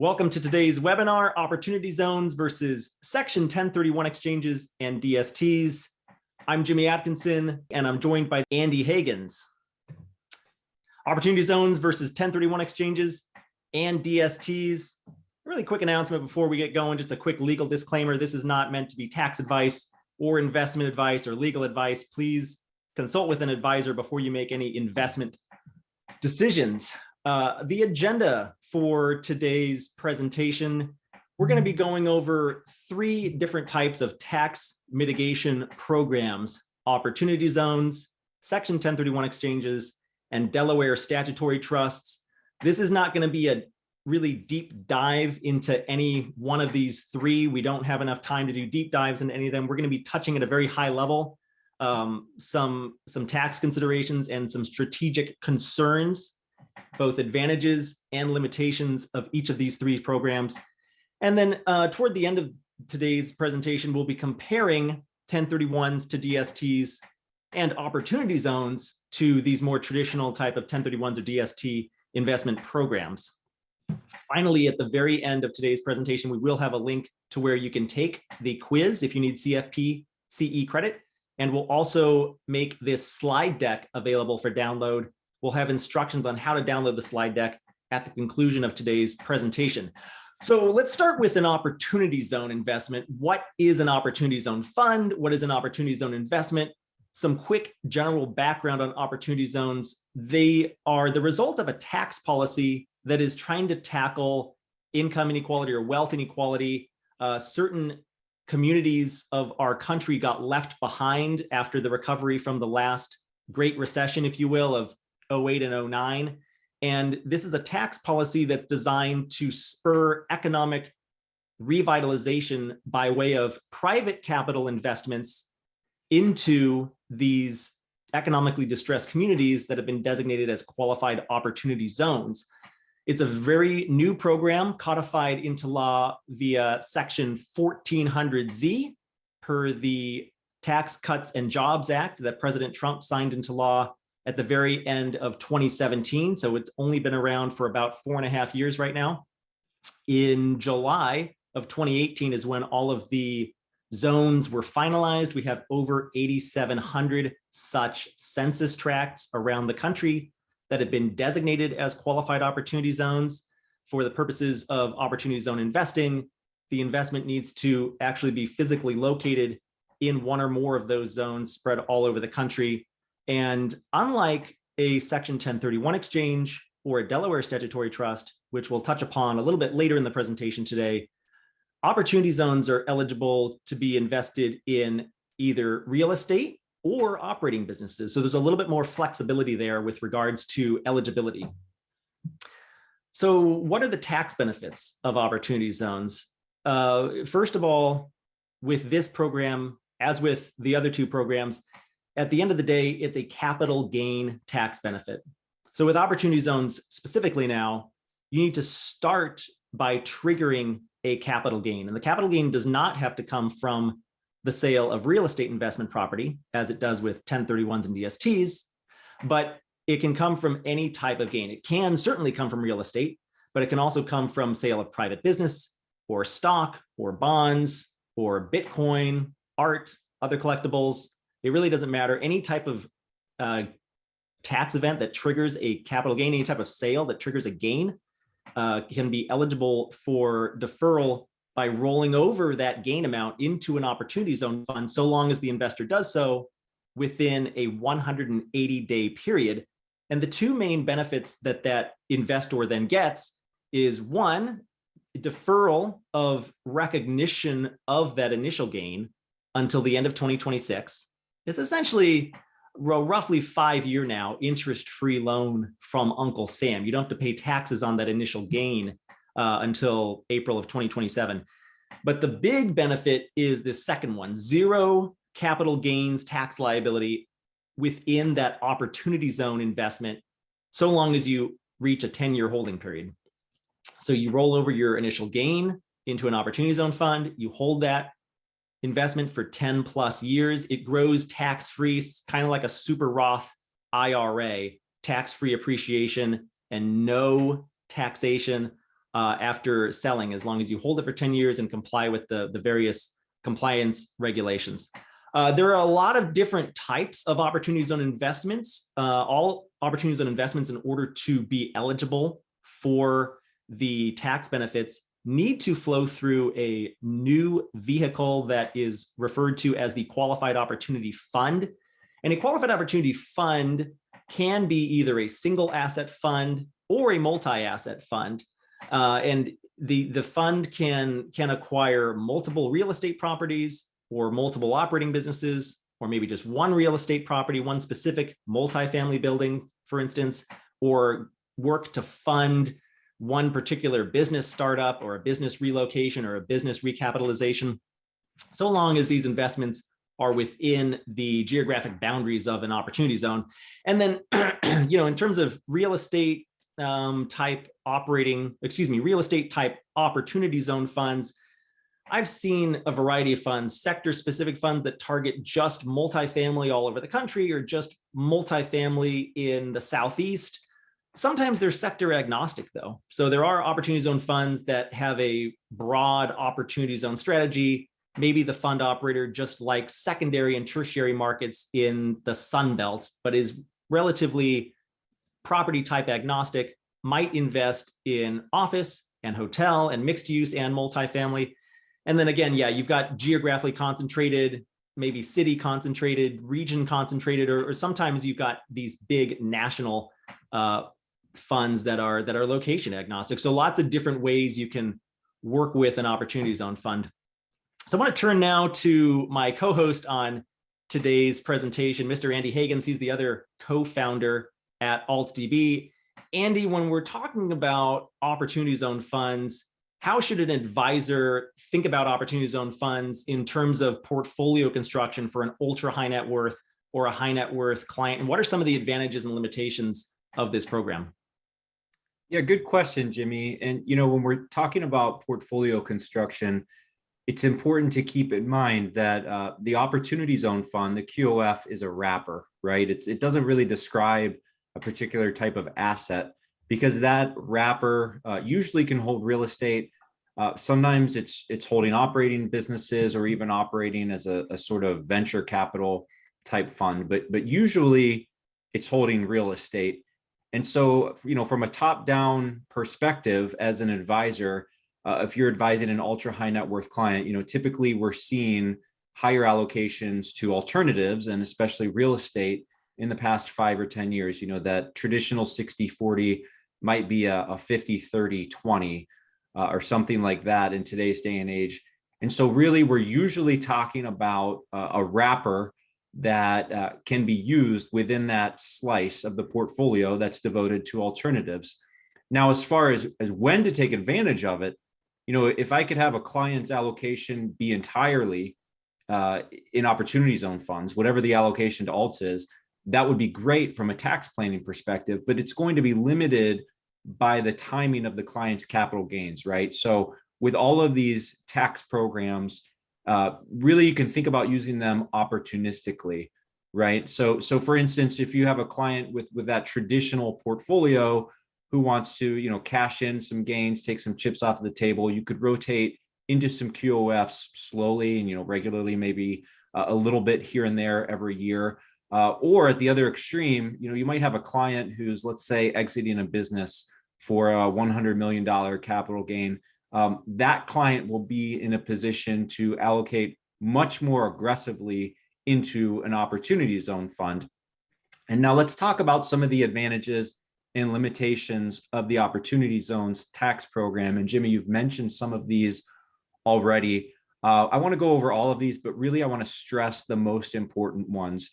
Welcome to today's webinar, Opportunity Zones versus Section 1031 Exchanges and DSTs. I'm Jimmy Atkinson, and I'm joined by Andy Hagans. Opportunity Zones versus 1031 Exchanges and DSTs. Really quick announcement before we get going, just a quick legal disclaimer. This is not meant to be tax advice or investment advice or legal advice. Please consult with an advisor before you make any investment decisions. The agenda for today's presentation, we're going to be going over 3 different types of tax mitigation programs: opportunity zones, Section 1031 exchanges, and Delaware statutory trusts. This is not going to be a really deep dive into any one of these 3. We don't have enough time to do deep dives into any of them. We're going to be touching at a very high level some tax considerations and some strategic concerns, both advantages and limitations of each of these 3 programs. And then toward the end of today's presentation, we'll be comparing 1031s to DSTs and opportunity zones to these more traditional type of 1031s or DST investment programs. Finally, at the very end of today's presentation, we will have a link to where you can take the quiz if you need CFP CE credit. And we'll also make this slide deck available for download. We'll have instructions on how to download the slide deck at the conclusion of today's presentation. So let's start with an opportunity zone investment. What is an opportunity zone fund? What is an opportunity zone investment? Some quick general background on opportunity zones. They are the result of a tax policy that is trying to tackle income inequality or wealth inequality. Certain communities of our country got left behind after the recovery from the last Great Recession, if you will, of 08 and 09. And this is a tax policy that's designed to spur economic revitalization by way of private capital investments into these economically distressed communities that have been designated as qualified opportunity zones. It's a very new program codified into law via Section 1400Z per the Tax Cuts and Jobs Act that President Trump signed into law at the very end of 2017. So it's only been around for about 4.5 years right now. In July of 2018 is when all of the zones were finalized. We have over 8,700 such census tracts around the country that have been designated as qualified opportunity zones. For the purposes of opportunity zone investing, the investment needs to actually be physically located in one or more of those zones spread all over the country. And unlike a Section 1031 exchange or a Delaware statutory trust, which we'll touch upon a little bit later in the presentation today, opportunity zones are eligible to be invested in either real estate or operating businesses. So there's a little bit more flexibility there with regards to eligibility. So what are the tax benefits of opportunity zones? First of all, with this program, as with the other 2 programs, at the end of the day, it's a capital gain tax benefit. So with opportunity zones specifically now, you need to start by triggering a capital gain. And the capital gain does not have to come from the sale of real estate investment property, as it does with 1031s and DSTs, but it can come from any type of gain. It can certainly come from real estate, but it can also come from sale of private business or stock or bonds or Bitcoin, art, other collectibles. It really doesn't matter. Any type of tax event that triggers a capital gain, any type of sale that triggers a gain can be eligible for deferral by rolling over that gain amount into an opportunity zone fund, so long as the investor does so within a 180-day period. And the 2 main benefits that that investor then gets is, 1, deferral of recognition of that initial gain until the end of 2026. It's essentially roughly 5-year now interest-free loan from Uncle Sam. You don't have to pay taxes on that initial gain until April of 2027. But the big benefit is the second one: 0 capital gains tax liability within that opportunity zone investment, so long as you reach a 10-year holding period. So you roll over your initial gain into an opportunity zone fund, you hold that investment for 10+ years, it grows tax-free, kind of like a super Roth IRA, tax-free appreciation and no taxation after selling, as long as you hold it for 10 years and comply with the various compliance regulations. There are a lot of different types of opportunity zone investments. All opportunity zone investments, in order to be eligible for the tax benefits, need to flow through a new vehicle that is referred to as the Qualified Opportunity Fund. And a Qualified Opportunity Fund can be either a single asset fund or a multi-asset fund. And the fund can acquire multiple real estate properties or multiple operating businesses, or maybe just one real estate property, one specific multifamily building, for instance, or work to fund one particular business startup or a business relocation or a business recapitalization, so long as these investments are within the geographic boundaries of an opportunity zone. And then, in terms of real estate type opportunity zone funds, I've seen a variety of funds, sector-specific funds that target just multifamily all over the country or just multifamily in the Southeast. Sometimes they're sector agnostic, though. So there are opportunity zone funds that have a broad opportunity zone strategy. Maybe the fund operator just likes secondary and tertiary markets in the Sun Belt, but is relatively property type agnostic, might invest in office and hotel and mixed use and multifamily. And then again, you've got geographically concentrated, maybe city concentrated, region concentrated, or sometimes you've got these big national funds that are location agnostic. So lots of different ways you can work with an opportunity zone fund. So I want to turn now to my co-host on today's presentation, Mr. Andy Hagans. He's the other co-founder at AltsDB. Andy, when we're talking about opportunity zone funds, how should an advisor think about opportunity zone funds in terms of portfolio construction for an ultra high net worth or a high net worth client? And what are some of the advantages and limitations of this program? Yeah, good question, Jimmy. And, when we're talking about portfolio construction, it's important to keep in mind that the opportunity zone fund, the QOF, is a wrapper, right? It doesn't really describe a particular type of asset, because that wrapper usually can hold real estate. Sometimes it's holding operating businesses or even operating as a sort of venture capital type fund, but usually it's holding real estate. And so, from a top-down perspective as an advisor, if you're advising an ultra high net worth client, typically we're seeing higher allocations to alternatives and especially real estate in the past 5 or 10 years. That traditional 60-40 might be a 50-30-20 or something like that in today's day and age. And so really, we're usually talking about a wrapper that can be used within that slice of the portfolio that's devoted to alternatives. Now, as far as when to take advantage of it, if I could have a client's allocation be entirely in opportunity zone funds, whatever the allocation to alts is, that would be great from a tax planning perspective, but it's going to be limited by the timing of the client's capital gains, right? So with all of these tax programs, really you can think about using them opportunistically, right? So for instance, if you have a client with that traditional portfolio who wants to, cash in some gains, take some chips off of the table, you could rotate into some QOFs slowly and, regularly, maybe a little bit here and there every year. Or at the other extreme, you might have a client who's, let's say, exiting a business for a $100 million capital gain. That client will be in a position to allocate much more aggressively into an opportunity zone fund. And now let's talk about some of the advantages and limitations of the opportunity zones tax program. And Jimmy, you've mentioned some of these already. I want to go over all of these, but really I want to stress the most important ones.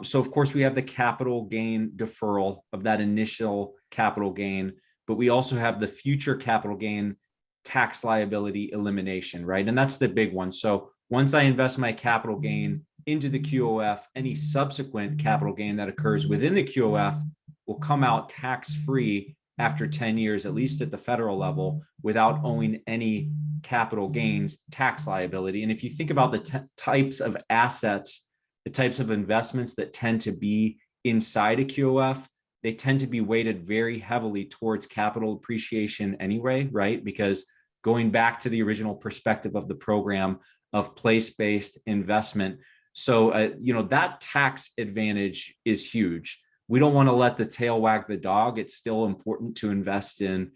So of course we have the capital gain deferral of that initial capital gain, but we also have the future capital gain tax liability elimination, right? And that's the big one. So once I invest my capital gain into the QOF, any subsequent capital gain that occurs within the QOF will come out tax-free after 10 years, at least at the federal level, without owing any capital gains tax liability. And if you think about the types of assets, the types of investments that tend to be inside a QOF, they tend to be weighted very heavily towards capital appreciation anyway, right? Because going back to the original perspective of the program of place-based investment. So, that tax advantage is huge. We don't want to let the tail wag the dog. It's still important to invest in,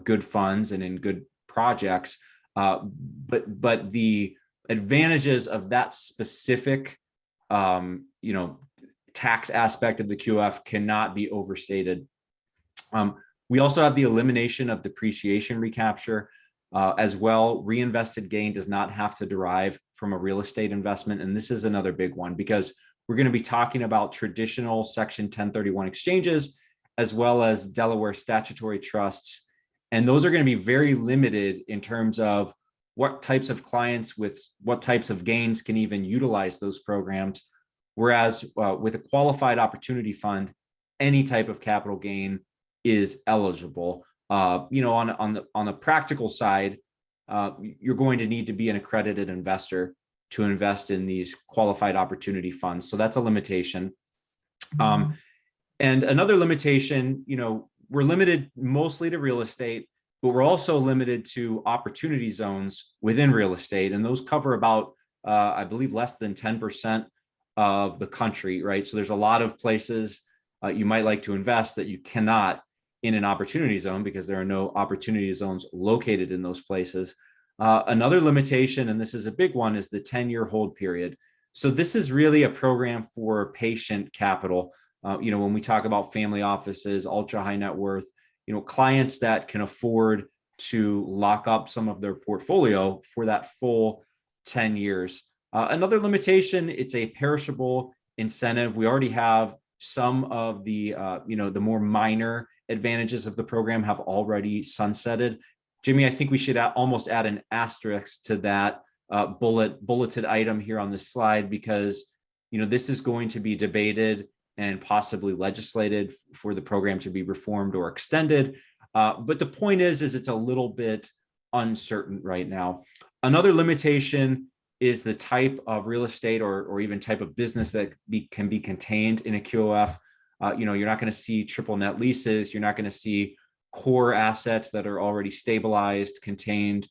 good funds and in good projects. But the advantages of that specific, tax aspect of the QF cannot be overstated. We also have the elimination of depreciation recapture. As well, reinvested gain does not have to derive from a real estate investment. And this is another big one because we're going to be talking about traditional Section 1031 exchanges, as well as Delaware statutory trusts. And those are going to be very limited in terms of what types of clients with what types of gains can even utilize those programs. Whereas with a qualified opportunity fund, any type of capital gain is eligible. On the practical side, you're going to need to be an accredited investor to invest in these qualified opportunity funds. So that's a limitation. And another limitation, we're limited mostly to real estate, but we're also limited to opportunity zones within real estate. And those cover about, I believe, less than 10% of the country, right? So there's a lot of places you might like to invest that you cannot in an opportunity zone because there are no opportunity zones located in those places. Another limitation, and this is a big one, is the 10-year hold period. So this is really a program for patient capital. When we talk about family offices, ultra high net worth, clients that can afford to lock up some of their portfolio for that full 10 years. Another limitation, it's a perishable incentive. We already have some of the, the more minor advantages of the program have already sunsetted. Jimmy, I think we should almost add an asterisk to that bulleted item here on this slide because, this is going to be debated and possibly legislated for the program to be reformed or extended. But the point is it's a little bit uncertain right now. Another limitation is the type of real estate or even type of business that can be contained in a QOF. You're not going to see triple net leases. You're not going to see core assets that are already stabilized, contained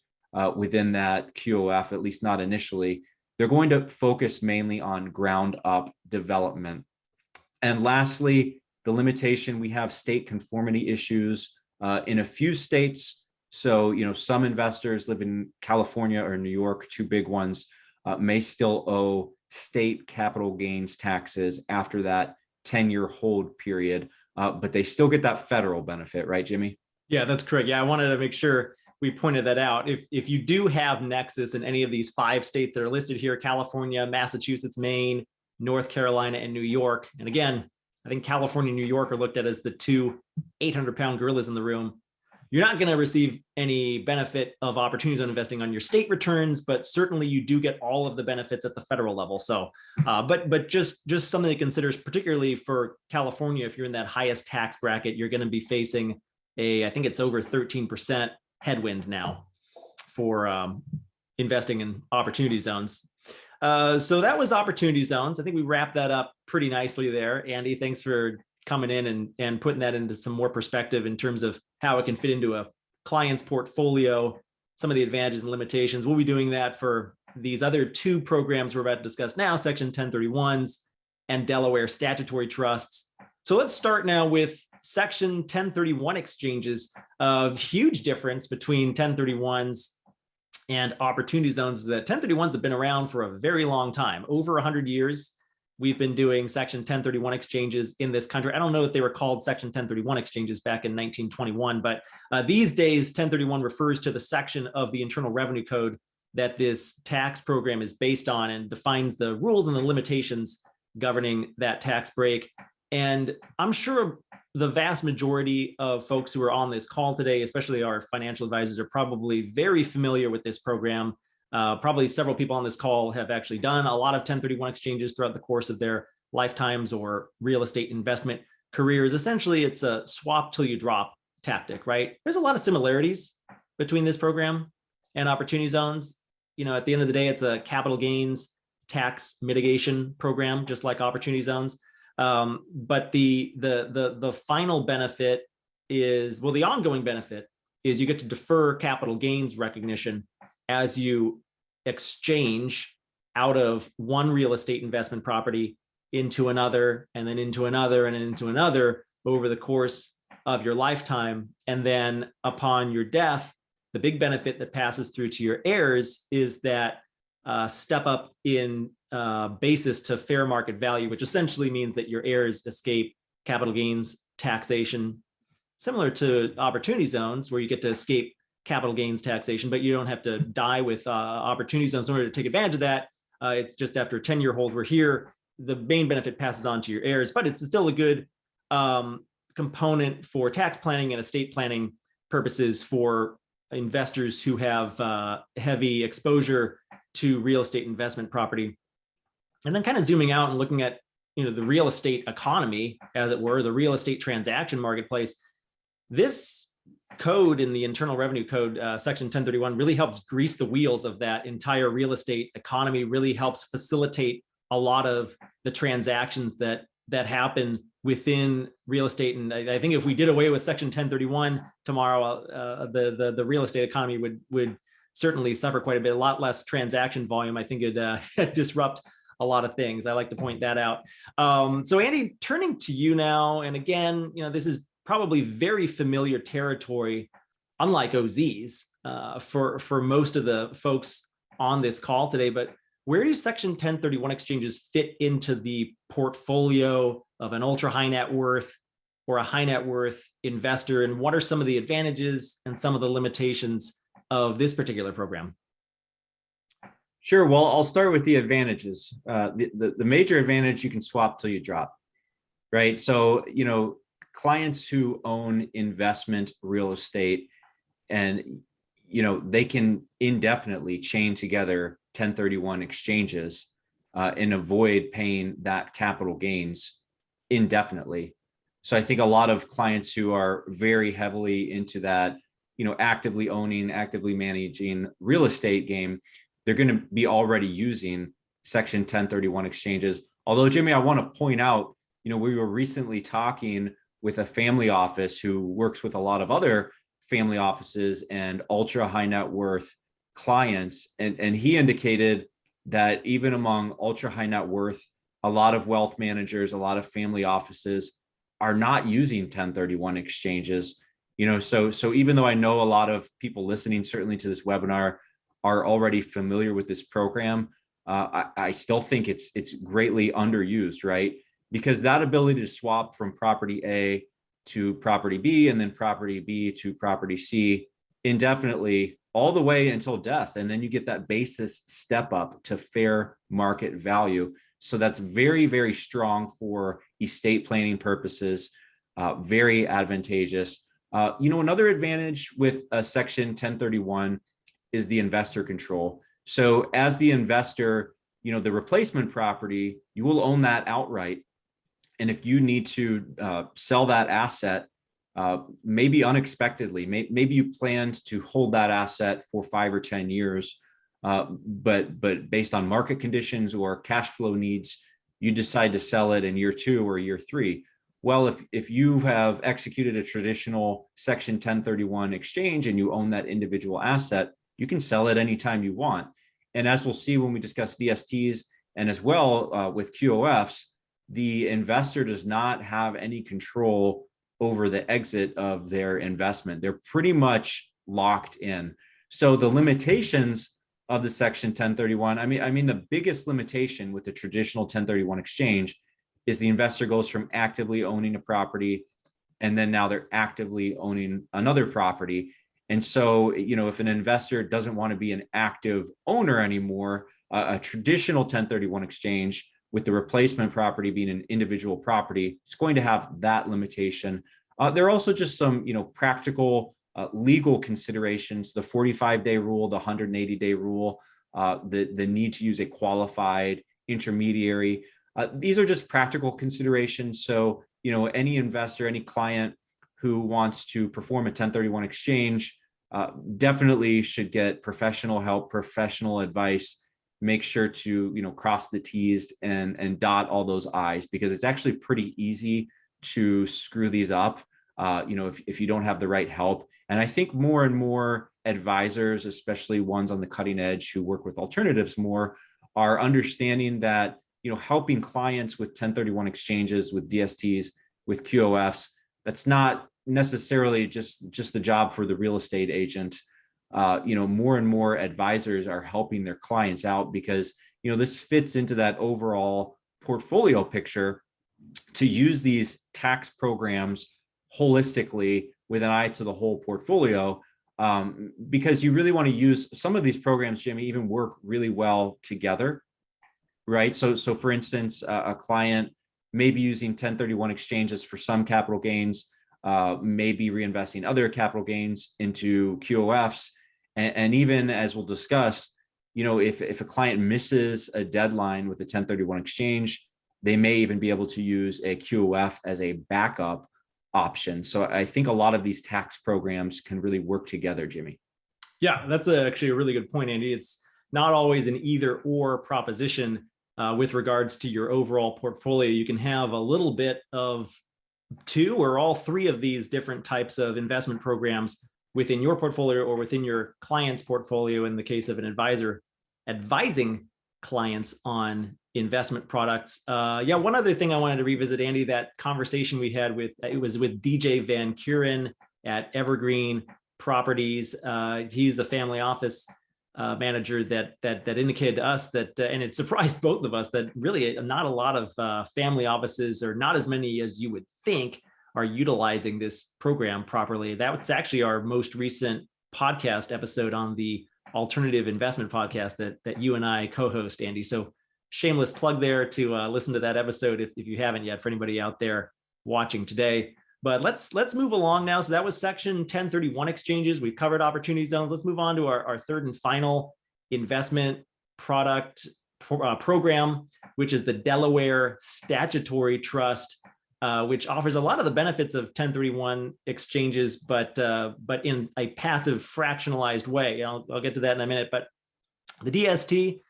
within that QOF, at least not initially. They're going to focus mainly on ground up development. And lastly, the limitation, we have state conformity issues in a few states. So, some investors live in California or New York, two big ones, may still owe state capital gains taxes after that 10-year hold period, but they still get that federal benefit, right, Jimmy? Yeah, that's correct. Yeah, I wanted to make sure we pointed that out. If you do have nexus in any of these 5 states that are listed here, California, Massachusetts, Maine, North Carolina, and New York, and again, I think California and New York are looked at as the 2 800-pound gorillas in the room. You're not going to receive any benefit of opportunity zone investing on your state returns, but certainly you do get all of the benefits at the federal level. So, but just something to consider, particularly for California, if you're in that highest tax bracket, you're going to be facing I think it's over 13% headwind now for investing in opportunity zones. So that was opportunity zones. I think we wrapped that up pretty nicely there. Andy, thanks for coming in and putting that into some more perspective in terms of how it can fit into a client's portfolio, some of the advantages and limitations. We'll be doing that for these other 2 programs we're about to discuss now, Section 1031s and Delaware statutory trusts. So let's start now with Section 1031 exchanges. A huge difference between 1031s and opportunity zones is that 1031s have been around for a very long time, over 100 years. We've been doing Section 1031 exchanges in this country. I don't know that they were called Section 1031 exchanges back in 1921, but these days 1031 refers to the section of the Internal Revenue Code that this tax program is based on and defines the rules and the limitations governing that tax break. And I'm sure the vast majority of folks who are on this call today, especially our financial advisors, are probably very familiar with this program. Probably several people on this call have actually done a lot of 1031 exchanges throughout the course of their lifetimes or real estate investment careers. Essentially, it's a swap till you drop tactic, right? There's a lot of similarities between this program and opportunity zones. At the end of the day, it's a capital gains tax mitigation program, just like opportunity zones. But the final benefit is, well, the ongoing benefit is you get to defer capital gains recognition as you exchange out of one real estate investment property into another, and then into another, and into another over the course of your lifetime. And then upon your death, the big benefit that passes through to your heirs is that step up in basis to fair market value, which essentially means that your heirs escape capital gains taxation, similar to opportunity zones where you get to escape capital gains taxation, but you don't have to die with opportunity zones in order to take advantage of that. It's just after a 10-year hold. We're here, the main benefit passes on to your heirs, but it's still a good component for tax planning and estate planning purposes for investors who have heavy exposure to real estate investment property. And then kind of zooming out and looking at, the real estate economy, as it were, the real estate transaction marketplace. This code in the Internal Revenue Code, Section 1031, really helps grease the wheels of that entire real estate economy, really helps facilitate a lot of the transactions that happen within real estate. And I think if we did away with Section 1031 tomorrow, the real estate economy would certainly suffer quite a bit, a lot less transaction volume. I think it'd disrupt a lot of things. I like to point that out. So Andy, turning to you now, and again, this is probably very familiar territory, unlike OZs, for most of the folks on this call today. But where do Section 1031 exchanges fit into the portfolio of an ultra high net worth or a high net worth investor? And what are some of the advantages and some of the limitations of this particular program? Sure. Well, I'll start with the advantages. The major advantage, you can swap till you drop, right? So, clients who own investment real estate and, they can indefinitely chain together 1031 exchanges and avoid paying that capital gains indefinitely. So I think a lot of clients who are very heavily into that, actively owning, actively managing real estate game, they're going to be already using Section 1031 exchanges. Although, Jimmy, I want to point out, we were recently talking with a family office who works with a lot of other family offices and ultra high net worth clients. And he indicated that even among ultra high net worth, a lot of wealth managers, a lot of family offices are not using 1031 exchanges. So even though I know a lot of people listening, certainly to this webinar, are already familiar with this program, I still think it's greatly underused, right? Because that ability to swap from property A to property B and then property B to property C indefinitely all the way until death. And then you get that basis step up to fair market value. So that's very, very strong for estate planning purposes, very advantageous. Another advantage with Section 1031 is the investor control. So as the investor, the replacement property, you will own that outright. And if you need to sell that asset, maybe unexpectedly, maybe you planned to hold that asset for 5 or 10 years, but based on market conditions or cash flow needs, you decide to sell it in year 2 or year 3. Well, if you have executed a traditional Section 1031 exchange and you own that individual asset, you can sell it anytime you want. And as we'll see when we discuss DSTs and as well with QOFs, the investor does not have any control over the exit of their investment. They're pretty much locked in. So the limitations of the Section 1031, I mean, the biggest limitation with the traditional 1031 exchange is the investor goes from actively owning a property, and then now they're actively owning another property. And so, if an investor doesn't want to be an active owner anymore, a traditional 1031 exchange with the replacement property being an individual property, it's going to have that limitation. There are also just some, practical legal considerations, the 45-day rule, the 180-day rule, the need to use a qualified intermediary. These are just practical considerations. So, any investor, any client who wants to perform a 1031 exchange definitely should get professional help, professional advice, make sure to, cross the T's and dot all those I's, because it's actually pretty easy to screw these up, if you don't have the right help. And I think more and more advisors, especially ones on the cutting edge who work with alternatives more, are understanding that, helping clients with 1031 exchanges, with DSTs, with QOFs, that's not necessarily just the job for the real estate agent. More and more advisors are helping their clients out, because, this fits into that overall portfolio picture, to use these tax programs holistically with an eye to the whole portfolio. Because you really want to use some of these programs, Jimmy, even work really well together, right? So for instance, a client may be using 1031 exchanges for some capital gains, may be reinvesting other capital gains into QOFs. And even, as we'll discuss, if a client misses a deadline with a 1031 exchange, they may even be able to use a QOF as a backup option. So I think a lot of these tax programs can really work together, Jimmy. Yeah, that's actually a really good point, Andy. It's not always an either or proposition with regards to your overall portfolio. You can have a little bit of two or all three of these different types of investment programs within your portfolio or within your client's portfolio, in the case of an advisor advising clients on investment products. One other thing I wanted to revisit, Andy, that conversation we had with DJ Van Kuren at Evergreen Properties. He's the family office manager that indicated to us that, and it surprised both of us, that really not a lot of family offices, or not as many as you would think, are utilizing this program properly. That's actually our most recent podcast episode on the Alternative Investment Podcast that you and I co-host, Andy. So shameless plug there to listen to that episode if you haven't yet, for anybody out there watching today. But let's move along now. So that was section 1031 exchanges. We've covered opportunity zones. Let's move on to our third and final investment product program, which is the Delaware Statutory Trust, which offers a lot of the benefits of 1031 exchanges, but in a passive fractionalized way. I'll get to that in a minute. But the DST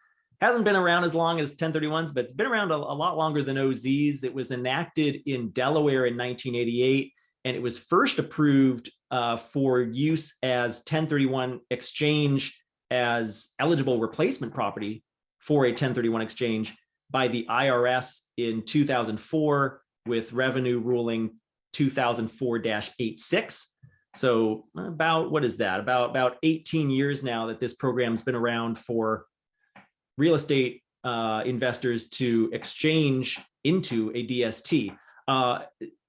hasn't been around as long as 1031s, but it's been around a lot longer than OZs. It was enacted in Delaware in 1988, and it was first approved for use as 1031 exchange as eligible replacement property for a 1031 exchange by the IRS in 2004 with Revenue Ruling 2004-86. So about, what is that? About 18 years now that this program's been around for real estate investors to exchange into a DST.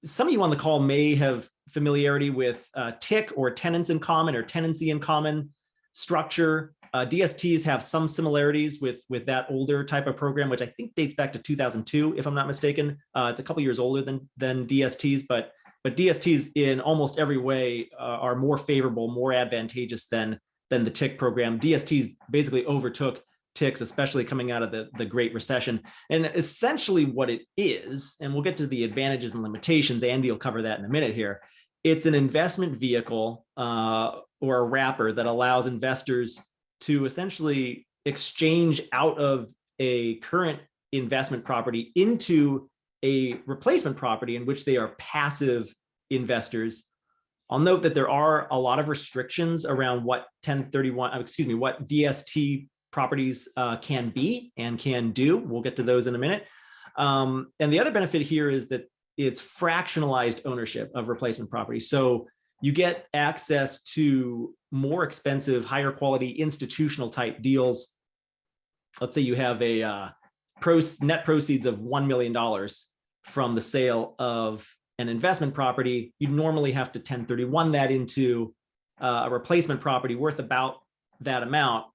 Some of you on the call may have familiarity with TIC, or tenants in common, or tenancy in common structure. DSTs have some similarities with that older type of program, which I think dates back to 2002, if I'm not mistaken. It's a couple years older than DSTs, but DSTs in almost every way are more favorable, more advantageous than the TIC program. DSTs basically overtook TICs, especially coming out of the Great Recession. And essentially what it is, and we'll get to the advantages and limitations, Andy will cover that in a minute here. It's an investment vehicle or a wrapper that allows investors to essentially exchange out of a current investment property into a replacement property in which they are passive investors. I'll note that there are a lot of restrictions around what what DST properties can be and can do. We'll get to those in a minute. And the other benefit here is that it's fractionalized ownership of replacement property. So you get access to more expensive, higher quality institutional type deals. Let's say you have a net proceeds of $1 million from the sale of an investment property. You'd normally have to 1031 that into a replacement property worth about that amount.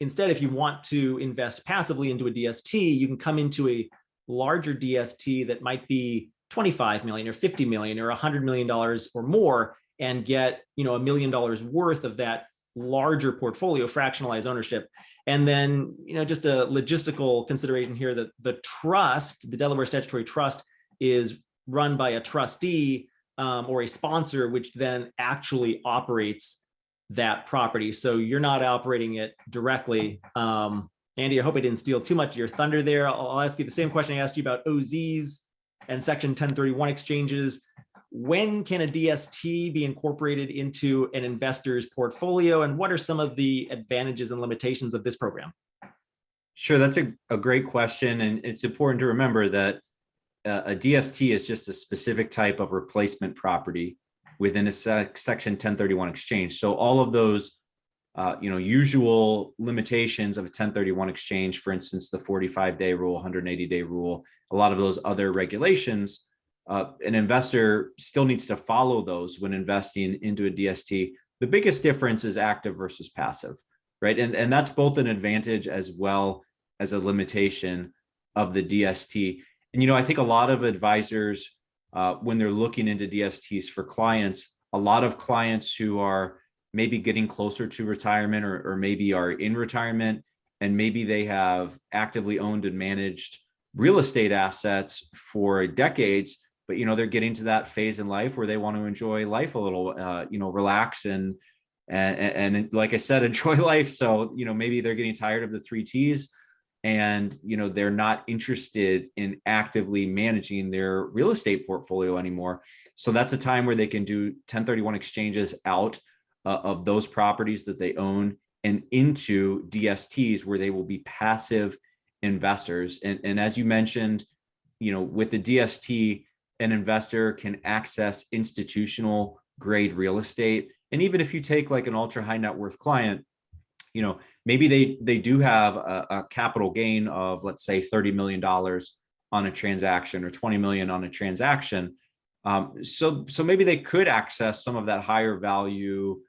Instead, if you want to invest passively into a DST, you can come into a larger DST that might be 25 million or 50 million or $100 million or more, and get $1 million worth of that larger portfolio, fractionalized ownership. And then just a logistical consideration here, that the trust, the Delaware Statutory Trust, is run by a trustee or a sponsor, which then actually operates that property. So you're not operating it directly. Andy, I hope I didn't steal too much of your thunder there. I'll ask you the same question I asked you about OZs and Section 1031 exchanges. When can a DST be incorporated into an investor's portfolio, and what are some of the advantages and limitations of this program? Sure, that's a great question. And it's important to remember that a DST is just a specific type of replacement property within a Section 1031 exchange. So all of those usual limitations of a 1031 exchange, for instance, the 45-day rule, 180-day rule, a lot of those other regulations, an investor still needs to follow those when investing into a DST. The biggest difference is active versus passive, right? And that's both an advantage as well as a limitation of the DST. And, I think a lot of advisors, when they're looking into DSTs for clients, a lot of clients who are maybe getting closer to retirement or maybe are in retirement, and maybe they have actively owned and managed real estate assets for decades, but they're getting to that phase in life where they want to enjoy life a little, relax and like I said, enjoy life. So maybe they're getting tired of the 3 T's, and they're not interested in actively managing their real estate portfolio anymore. So that's a time where they can do 1031 exchanges out of those properties that they own and into DSTs, where they will be passive investors. And as you mentioned, with the DST, an investor can access institutional grade real estate. And even if you take like an ultra high net worth client, maybe they do have a capital gain of, let's say, $30 million on a transaction or 20 million on a transaction. So maybe they could access some of that higher value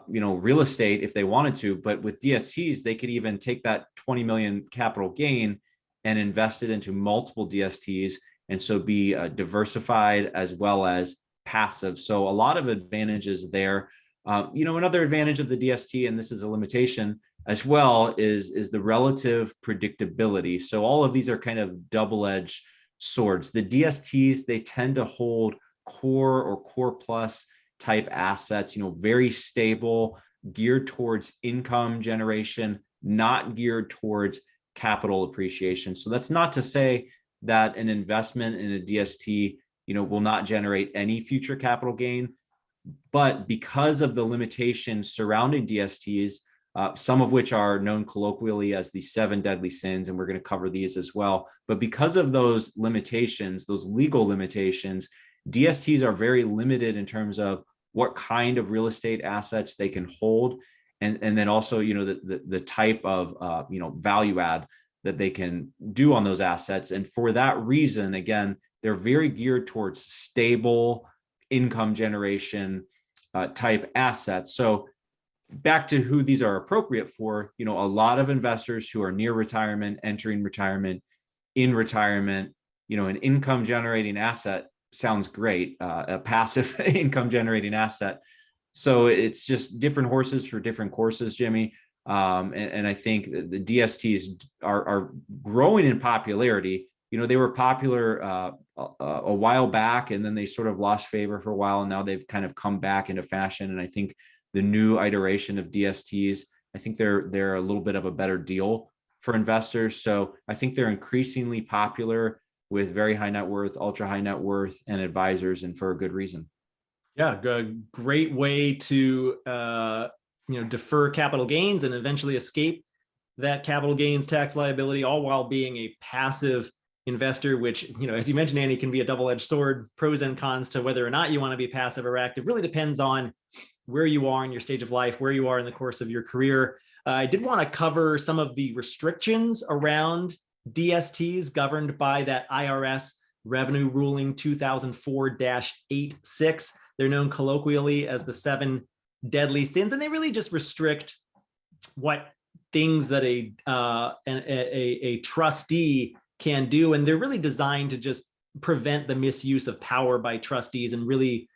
real estate if they wanted to. But with DSTs, they could even take that 20 million capital gain and invest it into multiple DSTs, and so be diversified as well as passive. So a lot of advantages there. Another advantage of the DST, and this is a limitation as well, is the relative predictability. So all of these are kind of double-edged swords. The DSTs, they tend to hold core or core plus type assets, very stable, geared towards income generation, not geared towards capital appreciation. So that's not to say that an investment in a DST, will not generate any future capital gain. But because of the limitations surrounding DSTs, some of which are known colloquially as the 7 deadly sins, and we're going to cover these as well. But because of those limitations, those legal limitations, DSTs are very limited in terms of what kind of real estate assets they can hold, and then also the type of value add that they can do on those assets. And for that reason, again, they're very geared towards stable income generation type assets. So back to who these are appropriate for, a lot of investors who are near retirement, entering retirement, in retirement, an income generating asset sounds great, a passive income generating asset. So it's just different horses for different courses, Jimmy. And I think the DSTs are growing in popularity. They were popular a while back, and then they sort of lost favor for a while, and now they've kind of come back into fashion. And I think the new iteration of DSTs, I think they're a little bit of a better deal for investors. So I think they're increasingly popular with very high net worth, ultra high net worth, and advisors, and for a good reason. Yeah, great way to defer capital gains and eventually escape that capital gains tax liability, all while being a passive investor, which, as you mentioned, Andy, can be a double-edged sword. Pros and cons to whether or not you want to be passive or active really depends on where you are in your stage of life, where you are in the course of your career. I did want to cover some of the restrictions around DSTs governed by that IRS Revenue Ruling 2004-86. They're known colloquially as the 7 deadly sins, and they really just restrict what things that a trustee can do, and they're really designed to just prevent the misuse of power by trustees and really,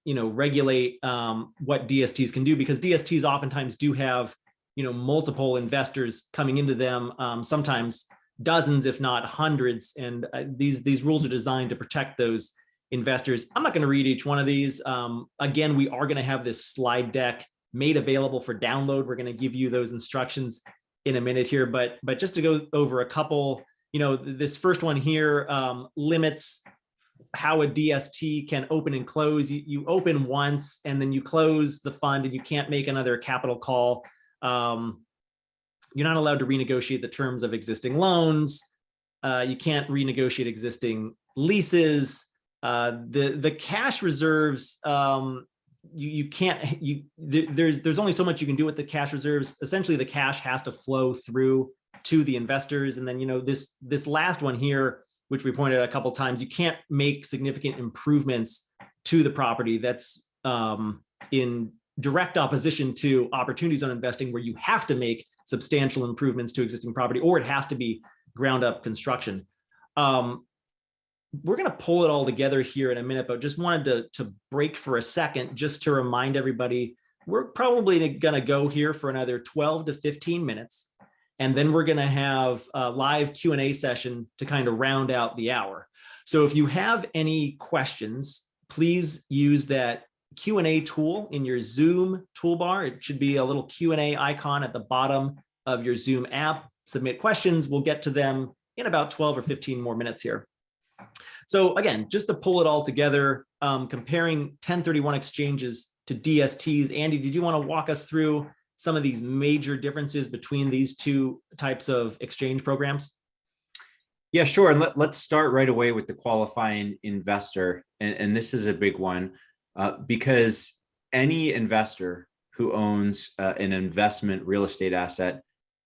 regulate what DSTs can do, because DSTs oftentimes do have, multiple investors coming into them, sometimes dozens, if not hundreds, and these rules are designed to protect those investors. I'm not going to read each one of these. Again, we are going to have this slide deck made available for download. We're going to give you those instructions in a minute here, but just to go over a couple, this first one here limits how a DST can open and close. You open once and then you close the fund and you can't make another capital call. You're not allowed to renegotiate the terms of existing loans. You can't renegotiate existing leases. The cash reserves, you can't, there's only so much you can do with the cash reserves. Essentially, the cash has to flow through to the investors. And then, this last one here, which we pointed out a couple of times, you can't make significant improvements to the property. That's in direct opposition to opportunity zone investing, where you have to make substantial improvements to existing property, or it has to be ground up construction. We're going to pull it all together here in a minute, but just wanted to break for a second just to remind everybody, we're probably going to go here for another 12 to 15 minutes. And then we're going to have a live Q&A session to kind of round out the hour. So if you have any questions, please use that Q&A tool in your Zoom toolbar. It should be a little Q&A icon at the bottom of your Zoom app. Submit questions. We'll get to them in about 12 or 15 more minutes here. So again, just to pull it all together, comparing 1031 exchanges to DSTs. Andy, did you want to walk us through some of these major differences between these two types of exchange programs? Yeah, sure. And let's start right away with the qualifying investor. And this is a big one because any investor who owns an investment real estate asset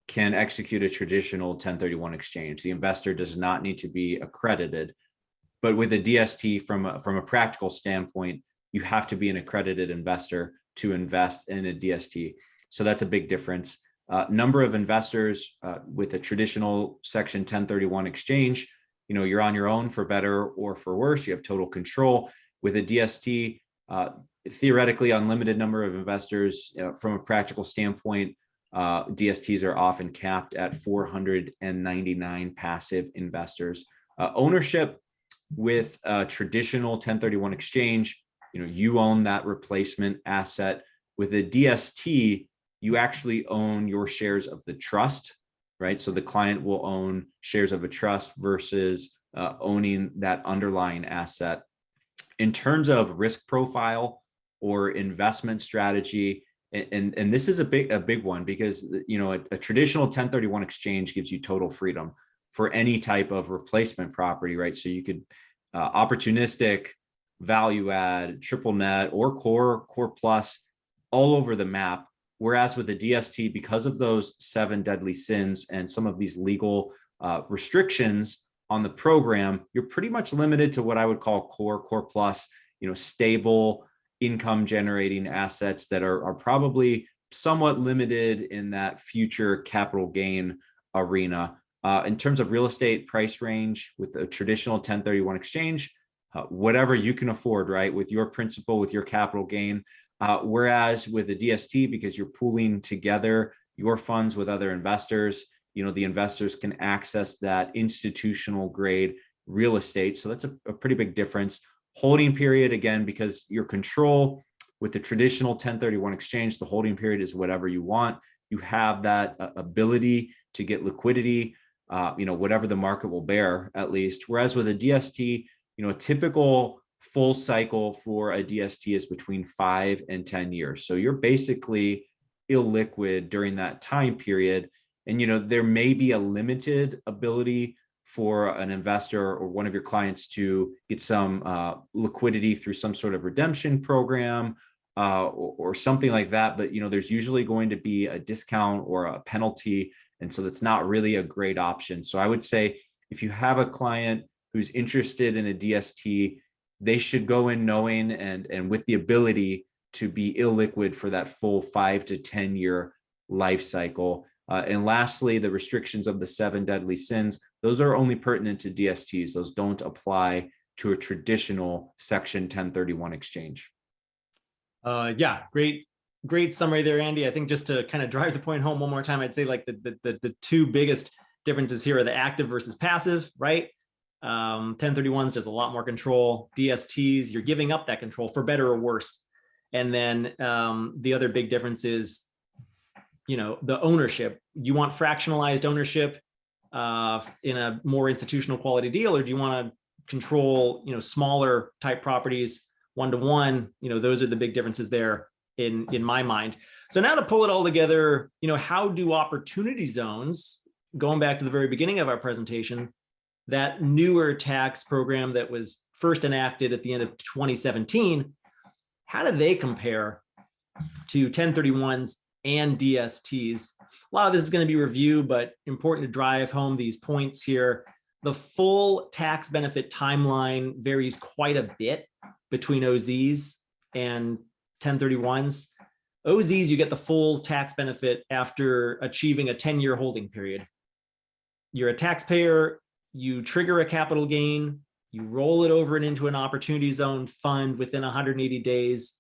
can execute a traditional 1031 exchange. The investor does not need to be accredited. But with a DST, from a practical standpoint, you have to be an accredited investor to invest in a DST. So that's a big difference. Number of investors with a traditional Section 1031 exchange, you're on your own for better or for worse. You have total control. With a DST, theoretically unlimited number of investors. From a practical standpoint, DSTs are often capped at 499 passive investors. Ownership with a traditional 1031 exchange, you own that replacement asset. With a DST, you actually own your shares of the trust, right? So the client will own shares of a trust versus owning that underlying asset. In terms of risk profile or investment strategy, and this is a big one because a traditional 1031 exchange gives you total freedom for any type of replacement property, right? So you could opportunistic, value add, triple net, or core plus, all over the map. Whereas with a DST, because of those 7 deadly sins and some of these legal restrictions on the program, you're pretty much limited to what I would call core plus, stable income generating assets that are probably somewhat limited in that future capital gain arena. In terms of real estate price range with a traditional 1031 exchange, whatever you can afford, right? With your principal, with your capital gain. Whereas with a DST, because you're pooling together your funds with other investors, the investors can access that institutional grade real estate. So that's a pretty big difference. Holding period, again, because your control with the traditional 1031 exchange, the holding period is whatever you want. You have that ability to get liquidity, whatever the market will bear, at least. Whereas with a DST, a typical full cycle for a DST is between 5 and 10 years. So you're basically illiquid during that time period. And, there may be a limited ability for an investor or one of your clients to get some liquidity through some sort of redemption program or something like that. But, there's usually going to be a discount or a penalty. And so that's not really a great option. So I would say if you have a client who's interested in a DST, they should go in knowing and with the ability to be illiquid for that full 5 to 10 year life cycle. And lastly, the restrictions of the 7 deadly sins, those are only pertinent to DSTs. Those don't apply to a traditional Section 1031 exchange. Yeah, great summary there, Andy. I think just to kind of drive the point home one more time, I'd say like the 2 biggest differences here are the active versus passive, right? 1031s, there's a lot more control. DSTs, you're giving up that control for better or worse. And then the other big difference is the ownership. You want fractionalized ownership in a more institutional quality deal, or do you want to control, smaller type properties, one-to-one? Those are the big differences there in my mind. So now to pull it all together, how do opportunity zones, going back to the very beginning of our presentation, that newer tax program that was first enacted at the end of 2017, how do they compare to 1031s and DSTs? A lot of this is going to be review, but important to drive home these points here. The full tax benefit timeline varies quite a bit between OZs and 1031s. OZs, you get the full tax benefit after achieving a 10-year holding period. You're a taxpayer, you trigger a capital gain, you roll it over and into an opportunity zone fund within 180 days.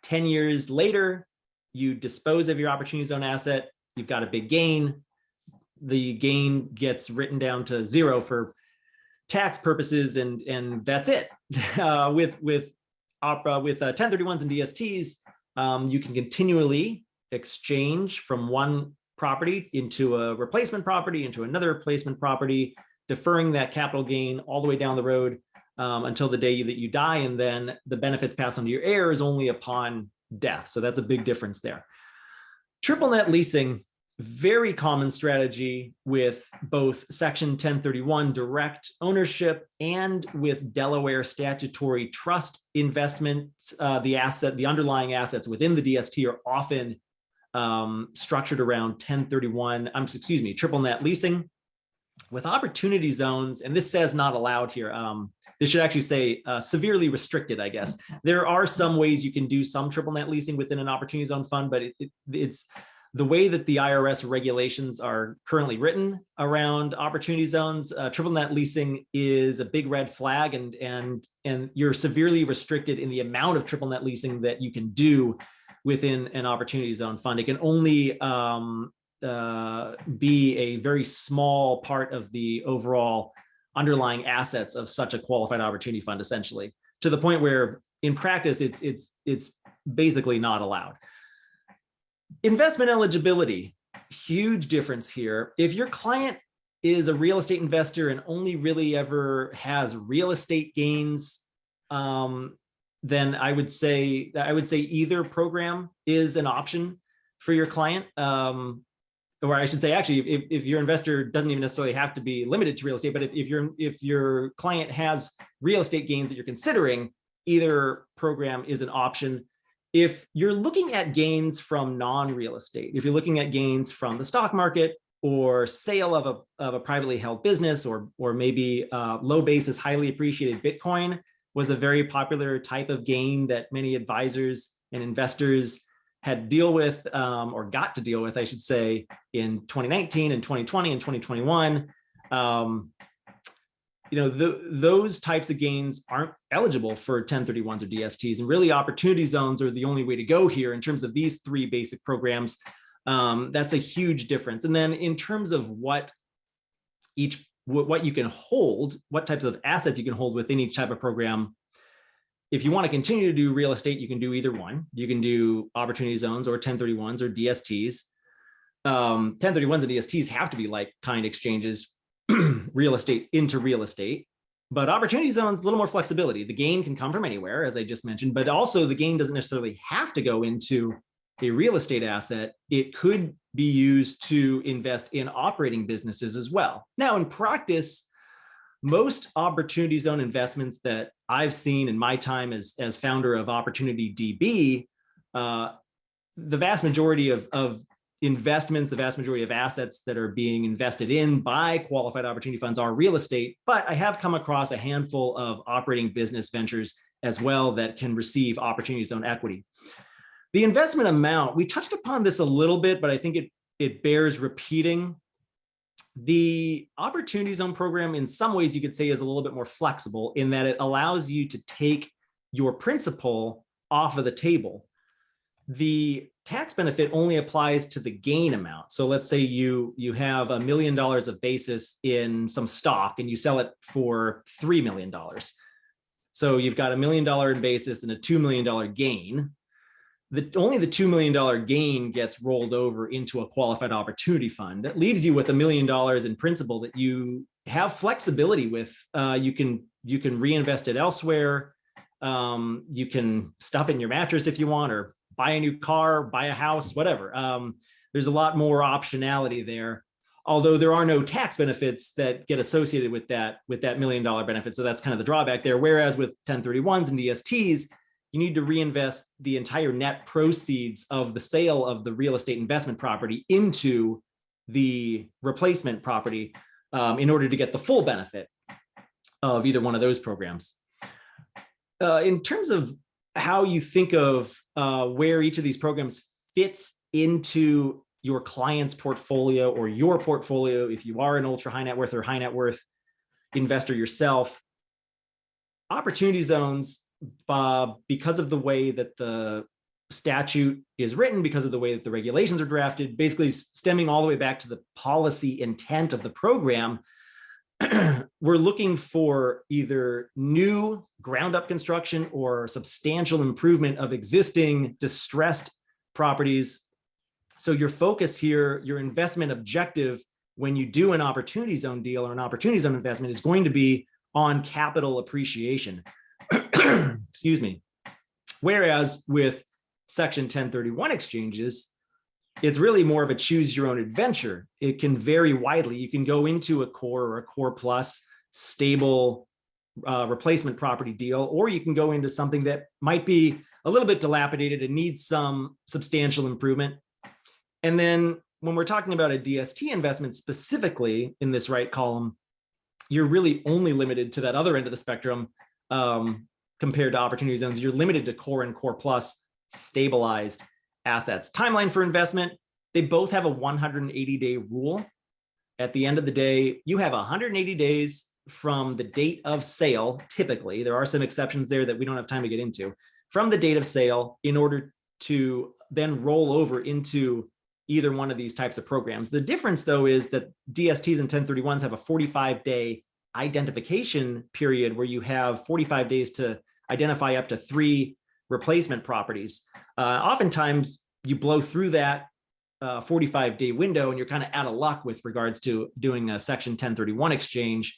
10 years later, you dispose of your opportunity zone asset, you've got a big gain. The gain gets written down to zero for tax purposes, and that's it. With 1031s and DSTs, you can continually exchange from one property into a replacement property, into another replacement property, deferring that capital gain all the way down the road until the day that you die, and then the benefits pass on to your heirs only upon death. So that's a big difference there. Triple net leasing, very common strategy with both Section 1031 direct ownership and with Delaware statutory trust investments. The underlying assets within the DST are often structured around triple net leasing. With opportunity zones, and this says not allowed here, this should actually say severely restricted, I guess. There are some ways you can do some triple net leasing within an opportunity zone fund, but it's the way that the IRS regulations are currently written around opportunity zones. Triple net leasing is a big red flag, and you're severely restricted in the amount of triple net leasing that you can do within an opportunity zone fund. It can only be a very small part of the overall underlying assets of such a qualified opportunity fund, essentially, to the point where in practice it's basically not allowed. Investment eligibility, huge difference here. If your client is a real estate investor and only really ever has real estate gains, then I would say either program is an option for your client. Or I should say, actually, if your investor doesn't even necessarily have to be limited to real estate, but if your client has real estate gains that you're considering, either program is an option. If you're looking at gains from non-real estate, if you're looking at gains from the stock market or sale of a privately held business, or maybe low basis, highly appreciated Bitcoin was a very popular type of gain that many advisors and investors had to deal with, or got to deal with, I should say, in 2019 and 2020 and 2021. Those types of gains aren't eligible for 1031s or DSTs, and really opportunity zones are the only way to go here in terms of these three basic programs. That's a huge difference. And then in terms of what you can hold, what types of assets you can hold within each type of program, if you want to continue to do real estate, you can do either one. You can do opportunity zones or 1031s or DSTs. 1031s and DSTs have to be like kind exchanges, real estate into real estate. But opportunity zones, a little more flexibility. The gain can come from anywhere, as I just mentioned, but also the gain doesn't necessarily have to go into a real estate asset. It could be used to invest in operating businesses as well. Now, in practice, most opportunity zone investments that I've seen in my time as founder of Opportunity DB, the vast majority of investments, the vast majority of assets that are being invested in by qualified opportunity funds are real estate, but I have come across a handful of operating business ventures as well that can receive opportunity zone equity. The investment amount, we touched upon this a little bit, but I think it bears repeating. The opportunity zone program, in some ways you could say, is a little bit more flexible in that it allows you to take your principal off of the table. The tax benefit only applies to the gain amount. So let's say you have $1 million of basis in some stock and you sell it for $3 million. So you've got $1 million in basis and a $2 million gain. only the $2 million gain gets rolled over into a qualified opportunity fund. That leaves you with $1 million in principal that you have flexibility with. You can reinvest it elsewhere. You can stuff it in your mattress if you want, or buy a new car, buy a house, whatever. There's a lot more optionality there, although there are no tax benefits that get associated with that $1 million benefit. So that's kind of the drawback there. Whereas with 1031s and DSTs, you need to reinvest the entire net proceeds of the sale of the real estate investment property into the replacement property in order to get the full benefit of either one of those programs. In terms of how you think of where each of these programs fits into your client's portfolio or your portfolio, if you are an ultra high net worth or high net worth investor yourself, opportunity zones, because of the way that the statute is written, because of the way that the regulations are drafted, basically stemming all the way back to the policy intent of the program, we're looking for either new ground up construction or substantial improvement of existing distressed properties. So your focus here, your investment objective when you do an opportunity zone deal or an opportunity zone investment is going to be on capital appreciation. Excuse me. Whereas with Section 1031 exchanges, it's really more of a choose your own adventure. It can vary widely. You can go into a core or a core plus stable replacement property deal, or you can go into something that might be a little bit dilapidated and needs some substantial improvement. And then when we're talking about a DST investment specifically in this right column, you're really only limited to that other end of the spectrum. Compared to opportunity zones, you're limited to core and core plus stabilized assets. Timeline for investment, they both have a 180-day rule. At the end of the day, you have 180 days from the date of sale. Typically, there are some exceptions there that we don't have time to get into, from the date of sale in order to then roll over into either one of these types of programs. The difference, though, is that DSTs and 1031s have a 45-day identification period where you have 45 days to identify up to 3 replacement properties. Oftentimes you blow through that 45-day window and you're kind of out of luck with regards to doing a Section 1031 exchange.